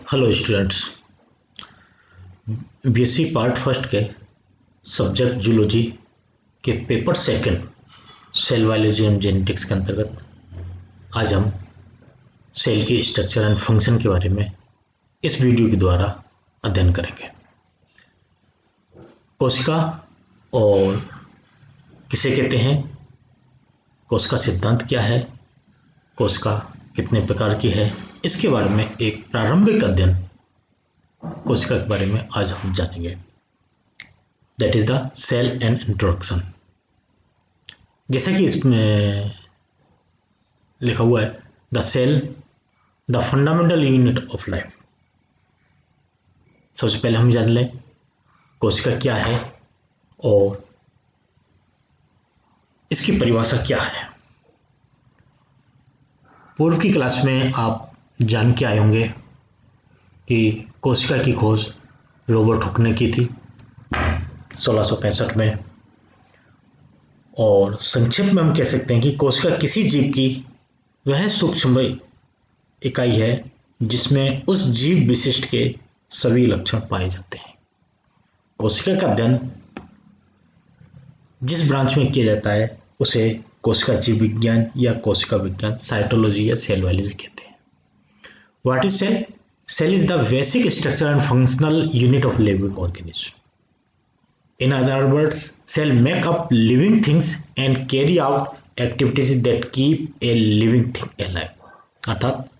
Hello students, BSc part first के subject zoology के paper second cell biology and genetics के अंतर्गत आज हम सेल की स्ट्रक्चर एंड फंक्शन के बारे में इस वीडियो के द्वारा अध्ययन करेंगे। कोशिका और किसे कहते हैं, कोशिका सिद्धांत क्या है, कोशिका कितने प्रकार की है, इसके बारे में एक प्रारंभिक अध्ययन कोशिका के बारे में आज हम जानेंगे। That is the cell and introduction. जैसा कि इसमें लिखा हुआ है, the cell the fundamental unit of life. सबसे पहले हम जान लें कोशिका क्या है और इसकी परिभाषा क्या है। पूर्व की क्लास में आप जान के आए होंगे कि कोशिका की खोज रॉबर्ट हुक ने की थी 1665 में, और संक्षेप में हम कह सकते हैं कि कोशिका किसी जीव की वह सूक्ष्म इकाई है जिसमें उस जीव विशिष्ट के सभी लक्षण पाए जाते हैं। कोशिका का अध्ययन जिस ब्रांच में किया जाता है उसे कोशिका जीव विज्ञान या कोशिका विज्ञान, साइटोलॉजी या सेल बायोलॉजी कहते हैं। What is cell? Cell is the basic structure and functional unit of living organism. In other words, cell make up living things and carry out activities that keep a living thing alive. अर्थात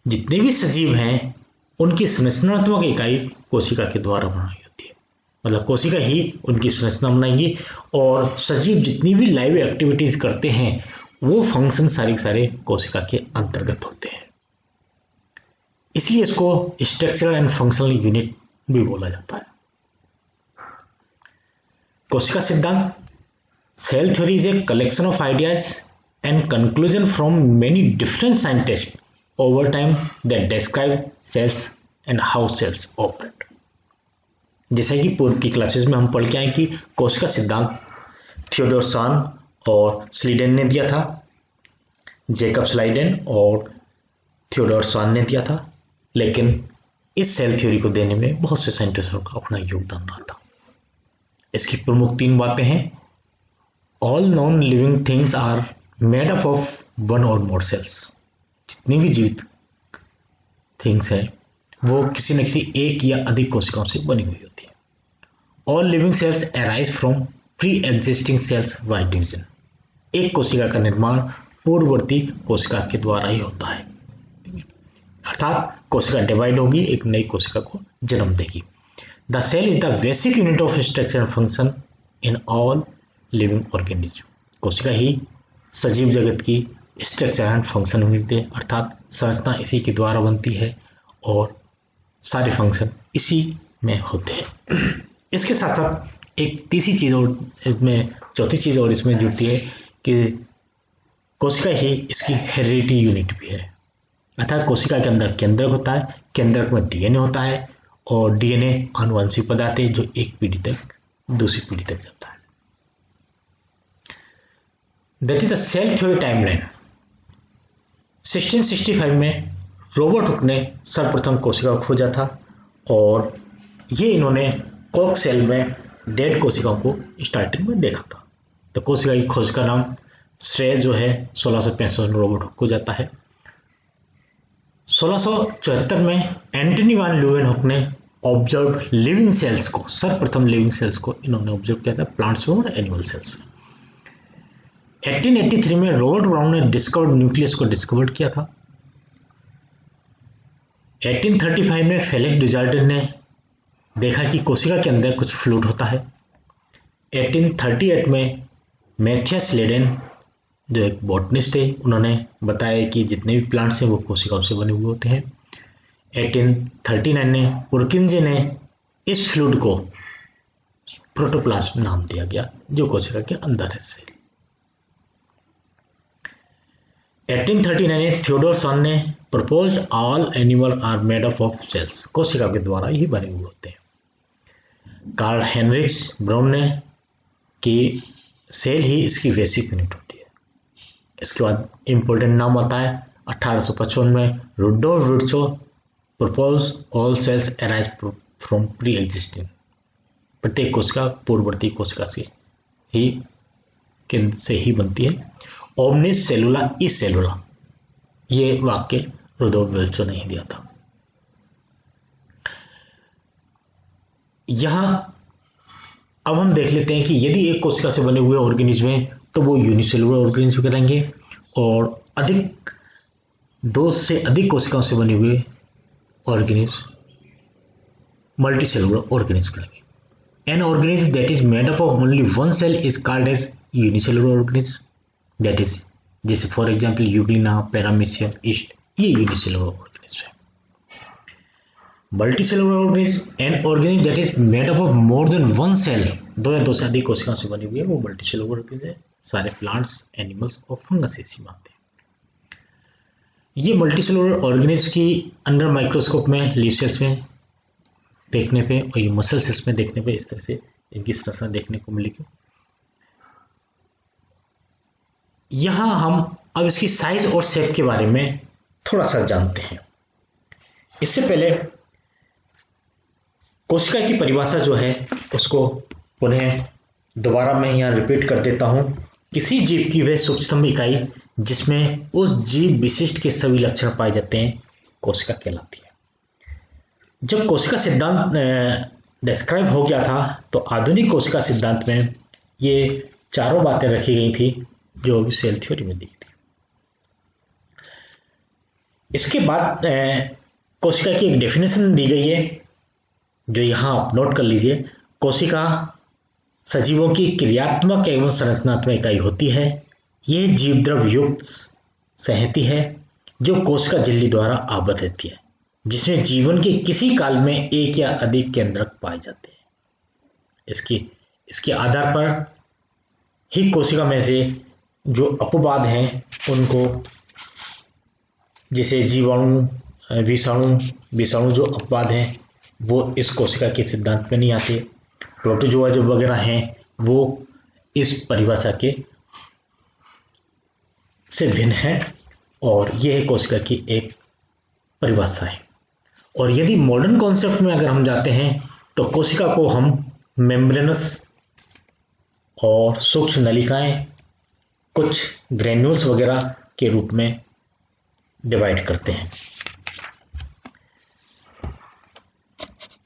जितने भी सजीव हैं उनकी संरचनात्मक इकाई कोशिका के द्वारा बनाई होती है। मतलब कोशिका ही उनकी संरचना बनाएगी और सजीव जितनी भी लाइव एक्टिविटीज करते हैं वो फंक्शन सारे कोशिका के अंतर्गत होते हैं। इसलिए इसको स्ट्रक्चरल एंड फंक्शनल यूनिट भी बोला जाता है। कोशिका सिद्धांत, cell theory is a collection of ideas and conclusion from many different scientist over time that describe cells and how cells operate. जैसा कि पूर्व की क्लासेस में हम पढ़ के आए कि कोशिका सिद्धांत थियोडोर सान और स्लीडेन ने दिया था, जेकब स्लाइडेन और थियोडोर सान ने दिया था, लेकिन इस सेल थ्योरी को देने में बहुत से साइंटिस्टों का अपना योगदान रहा था। इसकी प्रमुख 3 बातें हैं। All non living things are made up of one और मोर सेल्स। जितनी भी जीवित थिंग्स हैं वो किसी न किसी एक या अधिक कोशिकाओं से बनी हुई होती है। All living cells arise from pre existing sales by division. एक कोशिका का निर्माण पूर्ववर्ती कोशिका के द्वारा ही होता है, अर्थात कोशिका डिवाइड होगी, एक नई कोशिका को जन्म देगी। The cell is the basic unit of structure and function in all living organism. कोशिका ही सजीव जगत की स्ट्रक्चर एंड फंक्शन यूनिट है, अर्थात संरचना इसी के द्वारा बनती है और सारे फंक्शन इसी में होते हैं। इसके साथ साथ एक तीसरी चीज और इसमें चौथी चीज और इसमें जुड़ती है कि कोशिका ही इसकी हेरिडिटी यूनिट भी है, अर्थात कोशिका के अंदर केंद्रक होता है, केंद्रक में डीएनए होता है और डीएनए आनुवंशिक पदार्थ है जो एक पीढ़ी तक दूसरी पीढ़ी तक जाता है। That is the cell theory timeline. 1665 में रॉबर्ट हुक ने सर्वप्रथम कोशिका को खोजा था और ये इन्होंने कॉक सेल में डेड कोशिकाओं को स्टार्टिंग में देखा था। तो कोशिका की खोज का नाम श्रेय जो है 1665 में रॉबर्ट हुक को जाता है। 1674 में एंटनी वान ल्यूवेनहुक ने ऑब्जर्व लिविंग सेल्स को, सर्वप्रथम लिविंग सेल्स को इन्होंने ऑब्जर्व किया था प्लांट्स में और एनिमल सेल्स में। 1883 में रॉबर्ट ब्राउन ने डिस्कवर्ड न्यूक्लियस को डिस्कवर किया था। 1835 में फेलिक्स डुजार्डिन ने देखा कि कोशिका के अंदर कुछ फ्लूइड होता है। 1838 में मैथियस स्लेडेन जो एक बॉटनिस्ट है उन्होंने बताया कि जितने भी प्लांट्स हैं वो कोशिकाओं से बने हुए होते हैं। 1839 में पुरकिंजे ने इस फ्लूइड को प्रोटोप्लाज्म नाम दिया गया जो कोशिका के अंदर है सेल। 1839 में थियोडोर सान ने propose all animal are made up of cells. कोशिका के द्वारा ही बने हुए होते हैं। कार्ल हेनरिच ब्राउन ने कि सेल ही इसकी बेसिक यूनिट होती है। इसके बाद इंपॉर्टेंट नाम आता है 1855 में Rudolf Virchow propose all cells arise from pre existing, प्रत्येक कोशिका पूर्ववर्ती कोशिका से ही बनती है। ओमनिस सेलुला ई सेलुला, ये वाक्य रुडोल्फ वेल्चो ने ही दिया था। यहां अब हम देख लेते हैं कि यदि एक कोशिका से बने हुए ऑर्गेनिज्म है तो वो यूनिसेलुलर ऑर्गेनिज्म कहलाएंगे, और दो से अधिक कोशिकाओं से बने हुए ऑर्गेनिज्म मल्टीसेलुलर ऑर्गेनिज्म कहलाएंगे। An organism that is made up of only one cell is called as unicellular organism, that is जैसे for example Euglena, Paramecium, yeast, ये यूनिसेलुलर ऑर्गेनिज्म है। Multicellular organism an organism that is made up of more than one cell, दो या दो से अधिक कोशिकाओं से बनी हुई है, वो मल्टीसेलुलर ऑर्गेनिज्म है। सारे प्लांट्स, एनिमल्स और फंगस इसी में आते हैं। ये मल्टीसेलुलर ऑर्गेनिज्म की अंडर माइक्रोस्कोप में लीफ सेल्स में देखने पे और ये मसल सेल्स में देखने पे इस तरह से इनकी संरचना देखने को मिलेगी। यहां हम अब इसकी साइज और शेप के बारे में थोड़ा सा जानते हैं। इससे पहले कोशिका की परिभाषा जो है उसको पुनः दोबारा मैं यहां रिपीट कर देता हूं। किसी जीव की वह सूक्ष्मतम इकाई जिसमें उस जीव विशिष्ट के सभी लक्षण पाए जाते हैं कोशिका कहलाती है। जब कोशिका सिद्धांत डिस्क्राइब हो गया था तो आधुनिक कोशिका सिद्धांत में ये चारों बातें रखी गई थी जो सेल थ्योरी में दी थी। इसके बाद कोशिका की एक डेफिनेशन दी गई है जो यहां आप नोट कर लीजिए। कोशिका सजीवों की क्रियात्मक एवं संरचनात्मक इकाई होती है। यह जीव द्रव युक्त संहति है जो कोशिका झिल्ली द्वारा आबद्ध रहती है, जिसमें जीवन के किसी काल में एक या अधिक केंद्रक पाए जाते हैं। इसके आधार पर ही कोशिका में से जो अपवाद हैं उनको, जैसे जीवाणु, विषाणु जो अपवाद हैं वो इस कोशिका के सिद्धांत में नहीं आते। प्रोटोजोआ जो वगैरह हैं वो इस परिभाषा के से भिन्न है और यह कोशिका की एक परिभाषा है। और यदि मॉडर्न कॉन्सेप्ट में अगर हम जाते हैं तो कोशिका को हम मेम्ब्रेनस और सूक्ष्म नलिकाएं, कुछ ग्रेन्यूल्स वगैरह के रूप में डिवाइड करते हैं।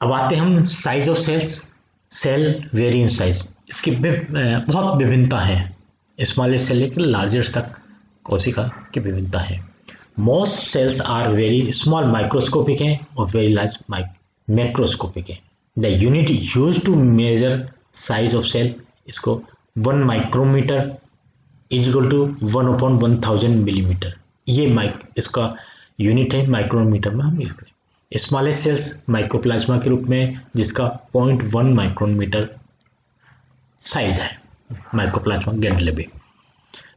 अब आते हैं हम size of cells. Cell vary in size, इसकी बहुत विभिन्नता है। स्मॉलेस्ट से लेकर लार्जेस्ट तक कोशिका की विभिन्नता है। Most cells are very small microscopic हैं और वेरी लार्ज मैक्रोस्कोपिक है। The unit use to measure size of cell, इसको 1 micrometre is equal to 1/1000 millimetre, ये इसका यूनिट है, माइक्रोमीटर में हम यूज करें। स्मॉलेस्ट सेल्स माइक्रोप्लाज्मा के रूप में जिसका 0.1 माइक्रोमीटर साइज है, माइक्रोप्लाज्मा गेंडलेबे।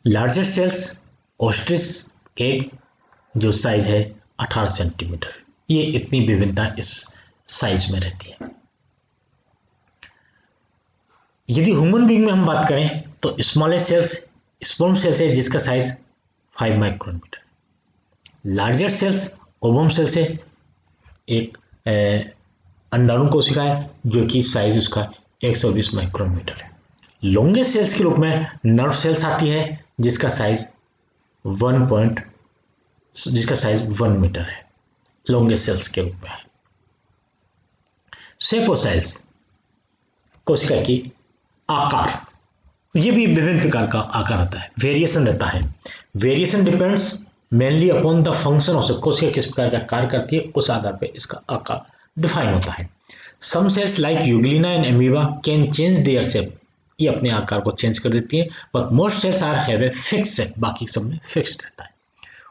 लार्जेस्ट सेल्स ऑस्ट्रिच एग जो साइज है 18 सेंटीमीटर। ये इतनी विभिन्नता इस साइज में रहती है। यदि ह्यूमन बीइंग में हम बात करें तो स्मॉलेस्ट सेल्स स्पर्म सेल्स है जिसका size 5 micrometre. Largest cells ovum cells है, एक अंडाणु कोशिका है जो कि साइज उसका 120 माइक्रोमीटर है। लॉन्गेस्ट सेल्स के रूप में नर्व सेल्स आती है जिसका साइज 1 मीटर है, लॉन्गेस्ट सेल्स के रूप में है। शेप ऑफ सेल्स, कोशिका की आकार, ये भी विभिन्न प्रकार का आकार होता है, वेरिएशन रहता है। Variation depends mainly upon the function of कोशिका किस प्रकार का कार्य करती है उस आधार पर इसका आकार डिफाइन होता है। Some cells like Euglena and amoeba can change their shape, ये अपने आकार को चेंज कर देती है, but most cells are have a fixed shape, बाकी सब में फिक्स्ड रहता है।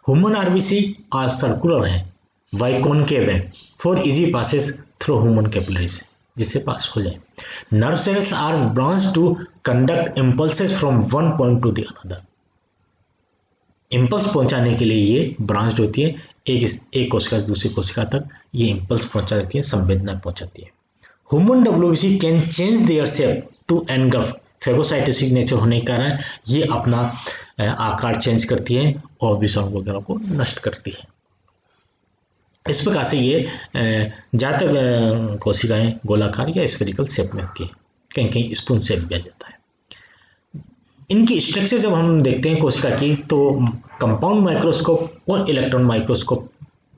ह्यूमन आरबीसी आर सर्कुलर है, वाई कॉनकेव है for easy passes through human capillaries, जिससे पास हो जाए। Nerve cells are branch to conduct impulses from one point to the another, impulse पहुंचाने के लिए ये ब्रांच होती है, एक कोशिका से दूसरी कोशिका तक ये इम्पल्स पहुंचा देती है, संवेदना पहुंचाती है। Human WBC can change their shape to engulf, phagocytic nature होने के कारण ये अपना आकार चेंज करती है और विषाणु वगैरह को नष्ट करती है। इस प्रकार से ये ज़्यादातर कोशिकाएं गोलाकार या स्फेरिकल शेप में होती है, कहीं कहीं स्पून शेप भी आ जाता है। इनकी स्ट्रक्चर जब हम देखते हैं कोशिका की, तो कंपाउंड माइक्रोस्कोप और इलेक्ट्रॉन माइक्रोस्कोप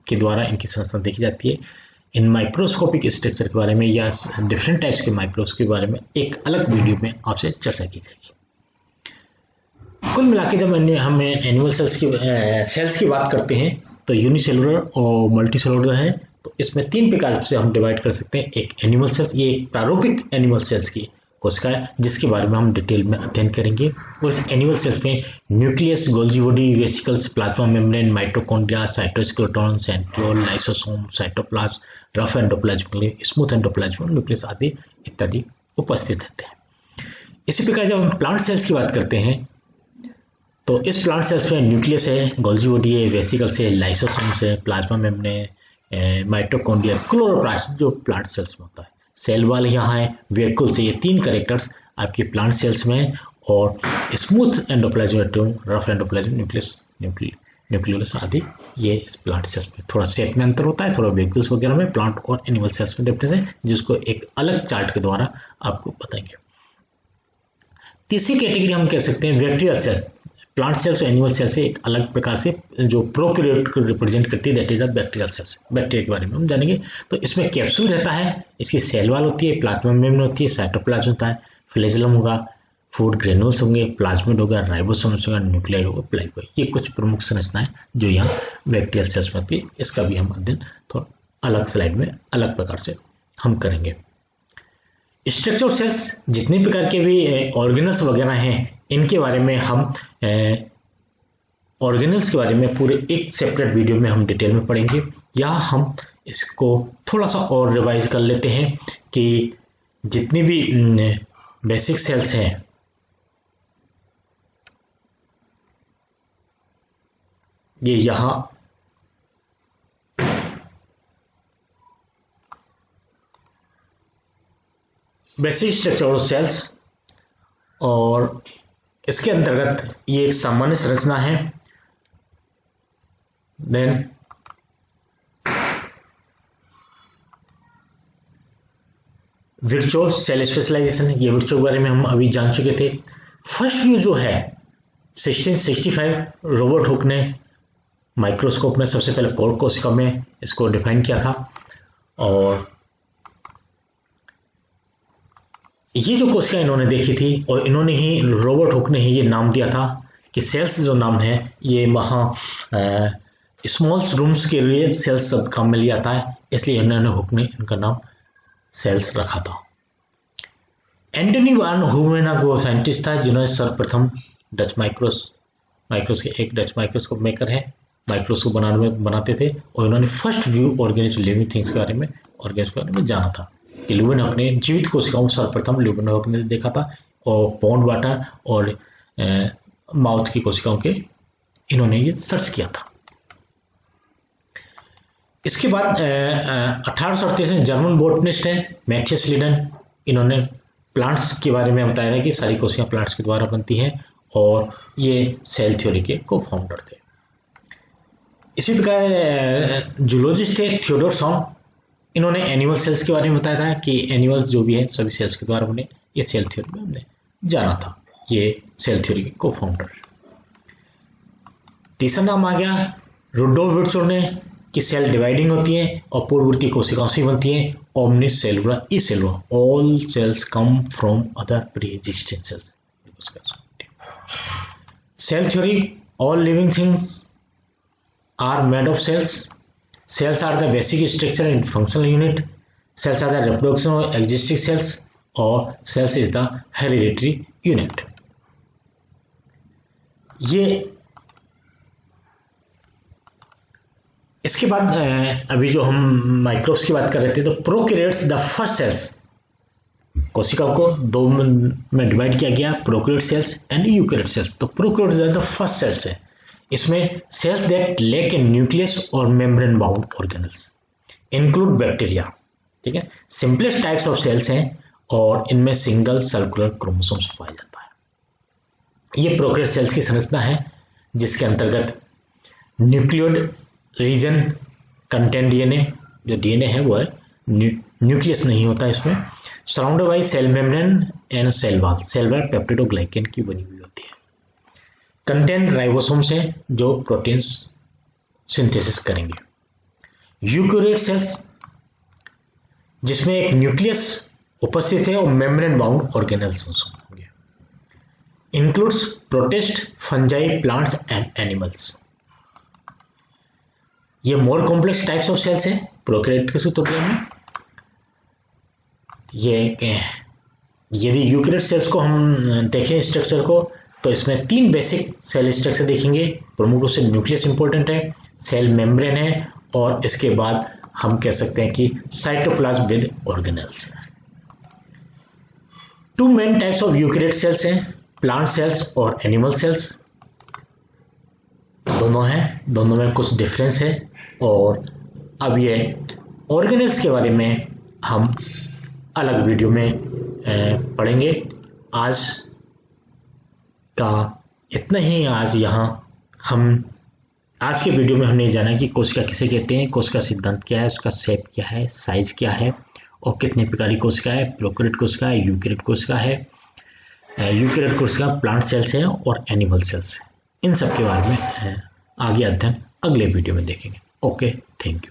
के द्वारा इनकी संरचना देखी जाती है। इन माइक्रोस्कोपिक स्ट्रक्चर के बारे में या डिफरेंट टाइप्स के माइक्रोस्कोप के बारे में एक अलग वीडियो में आपसे चर्चा की जाएगी। कुल मिलाकर जब हम एनिमल सेल्स की बात करते हैं तो यूनिसेलुलर और मल्टीसेलुलर है। तो इसमें 3 प्रकार से हम डिवाइड कर सकते हैं। एक एनिमल सेल्स, ये एक प्रारूपिक एनिमल सेल्स की कोशिका है जिसके बारे में हम डिटेल में अध्ययन करेंगे। और इस एनिमल सेल्स में nucleus, Golgi body, vesicles, plasma membrane, mitochondria, cytoskeleton, centriole, lysosome, cytoplasm, rough endoplasm, smooth endoplasm, nucleus आदि इत्यादि उपस्थित रहते हैं। इसी प्रकार जब हम प्लांट सेल्स की बात करते हैं तो इस प्लांट सेल्स में न्यूक्लियस है, गोल्जी बॉडी है, वेसिकल्स है, लाइसोसोम्स है, प्लाज्मा मेम्ब्रेन, माइटोकॉन्ड्रिया, क्लोरोप्लास्ट जो प्लांट सेल्स में होता है, सेल वॉल यहाँ है, वेक्यूल्स है। ये 3 कैरेक्टर्स आपके प्लांट सेल्स में। और smooth endoplasm, rough endoplasm, nucleus आदि ये प्लांट सेल्स में। थोड़ा शेप में अंतर होता है, थोड़ा वेक्यूल्स वगैरह में प्लांट और एनिमल सेल्स में डिफरेंस है, जिसको एक अलग चार्ट के द्वारा आपको बताएंगे। तीसरी कैटेगरी हम कह सकते हैं बैक्टीरियल सेल्स। प्लांट सेल्स और एनिमल सेल्स से एक अलग प्रकार से जो प्रोकैरियोट को रिप्रेजेंट करती है, that is the bacterial cells. Bacteria के बारे में हम जानेंगे। तो इसमें कैप्सूल रहता है, इसकी सेल वॉल होती है, प्लाज्मा मेम्ब्रेन होती है, साइटोप्लाज्म होता है, फ्लैजेलम होगा, फूड ग्रेनुल्स होंगे, प्लाज्मिड होगा, राइबोसोम्स होगा, न्यूक्लियाई होगा, प्लाज्मा। ये कुछ प्रमुख संरचनाएं जो यहाँ बैक्टीरियल सेल्स में होती है। इसका भी हम अध्ययन थोड़ा अलग स्लाइड में अलग प्रकार से हम करेंगे। स्ट्रक्चर ऑफ सेल्स, जितने प्रकार के भी ऑर्गेनल्स वगैरह हैं, इनके बारे में हम ऑर्गेनल्स के बारे में पूरे एक सेपरेट वीडियो में हम डिटेल में पढ़ेंगे। यहाँ हम इसको थोड़ा सा और रिवाइज कर लेते हैं कि जितनी भी बेसिक सेल्स हैं, ये यहाँ बेसिक स्ट्रक्चर ऑफ सेल्स, और इसके अंतर्गत ये एक सामान्य संरचना है। देन विर्चो सेल स्पेशलाइजेशन, ये विर्चो के बारे में हम अभी जान चुके थे। फर्स्ट व्यू जो है 1665 रॉबर्ट हुक ने माइक्रोस्कोप में सबसे पहले कोर कोशिका में इसको डिफाइन किया था। और ये जो कोशिका इन्होंने देखी थी, और इन्होंने ही, रॉबर्ट हुक ने ही ये नाम दिया था कि सेल्स जो नाम है ये वहाँ स्मॉल रूम्स के लिए सेल्स शब्द काम में लिया जाता है, इसलिए इन्होंने हुक ने इनका नाम सेल्स रखा था। एंटनी वान ह्यूवेनाग वो साइंटिस्ट था जिन्होंने सर्वप्रथम डच माइक्रोस के एक डच माइक्रोस्कोप मेकर है, माइक्रोस्कोप बनाते थे, और इन्होंने first view organism living things के बारे में जाना था कि ल्यूवेनहॉक ने जीवित कोशिकाओं सर्वप्रथम ल्यूवेनहॉक ने देखा था, और पॉन्ड वाटर और माउथ की कोशिकाओं के इन्होंने ये सर्च किया था। इसके बाद 1838 में जर्मन बोटनिस्ट है मैथियस लिडन, इन्होंने प्लांट्स के बारे में बताया था कि सारी कोशिकाएं प्लांट्स के द्वारा बनती हैं, और ये सेल थ्योरी के को फाउंडर थे। इसी प्रकार जूलॉजिस्ट है थियोडोर सॉन, इन्होंने एनिमल सेल्स के बारे में बताया था कि एनिमल्स जो भी है सभी सेल्स के द्वारा बने। ये सेल थ्योरी में हमने जाना था, ये सेल थ्योरी के को फाउंडर। तीसरा नाम आ गया रुडोल्फ विर्चो ने कि सेल डिवाइडिंग होती है और पूर्ववर्ती कोशिकाओं से बनती है। Omnis cellula e cellula, all cells come from other pre existing cells. Cell theory, all living things are made of cells. Cells are the basic structure and functional unit. Cells are the reproduction of existing cells, or cells is the hereditary unit. ये इसके बाद अभी जो हम microbes की बात कर रहे थे, तो प्रोकैरियोट्स द फर्स्ट सेल्स, कोशिका को दो में डिवाइड किया गया, prokaryote cells and eukaryote cells. तो प्रोकैरियोट्स द फर्स्ट सेल्स है, इसमें cells that lack a nucleus और membrane bound organelles include bacteria. ठीक है, सिंपलेस्ट टाइप्स ऑफ सेल्स हैं और इनमें सिंगल सर्कुलर क्रोमोसोम्स पाया जाता है। ये प्रोकैरियोट सेल्स की संरचना है जिसके अंतर्गत न्यूक्लियोइड रीजन कंटेंट डीएनए, जो डीएनए है वो है न्यूक्लियस नहीं होता इसमें, surrounded by cell membrane and cell wall, cell wall peptidoglycan की बनी हुई होती है। कंटेंट राइबोसोम्स है जो प्रोटीन्स सिंथेसिस करेंगे। यूकेरियोट सेल्स जिसमें एक न्यूक्लियस उपस्थित है और मेम्ब्रेन बाउंड ऑर्गेनेल्स होंगे। Includes protist, fungi, plants and animals. ये more complex types of cells है प्रोकैरियोटिक तुलना में। ये यदि यूकेरियोट सेल्स को हम देखें स्ट्रक्चर को, तो इसमें 3 बेसिक सेल स्ट्रक्चर देखेंगे। प्रमुख रूप से न्यूक्लियस इंपॉर्टेंट है, सेल मेम्ब्रेन है, और इसके बाद हम कह सकते हैं कि cytoplasm with organelles. 2 main types of eukaryote cells हैं, प्लांट सेल्स और एनिमल सेल्स। दोनों हैं, दोनों में कुछ डिफरेंस है। और अब ये ऑर्गेनेल्स के बारे में हम अलग वीडियो में पढ़ेंगे। आज का इतना ही। आज के वीडियो में हमने जाना कि कोशिका किसे कहते हैं, कोशिका सिद्धांत क्या है, उसका शेप क्या है, साइज क्या है, और कितने प्रकार की कोशिका है, प्रोकैरियोट कोशिका है, यूकेरियोट कोशिका है। यूकेरियोट कोशिका प्लांट सेल्स है और एनिमल सेल्स। इन सब के बारे में आगे अध्ययन अगले वीडियो में देखेंगे। Okay, thank you.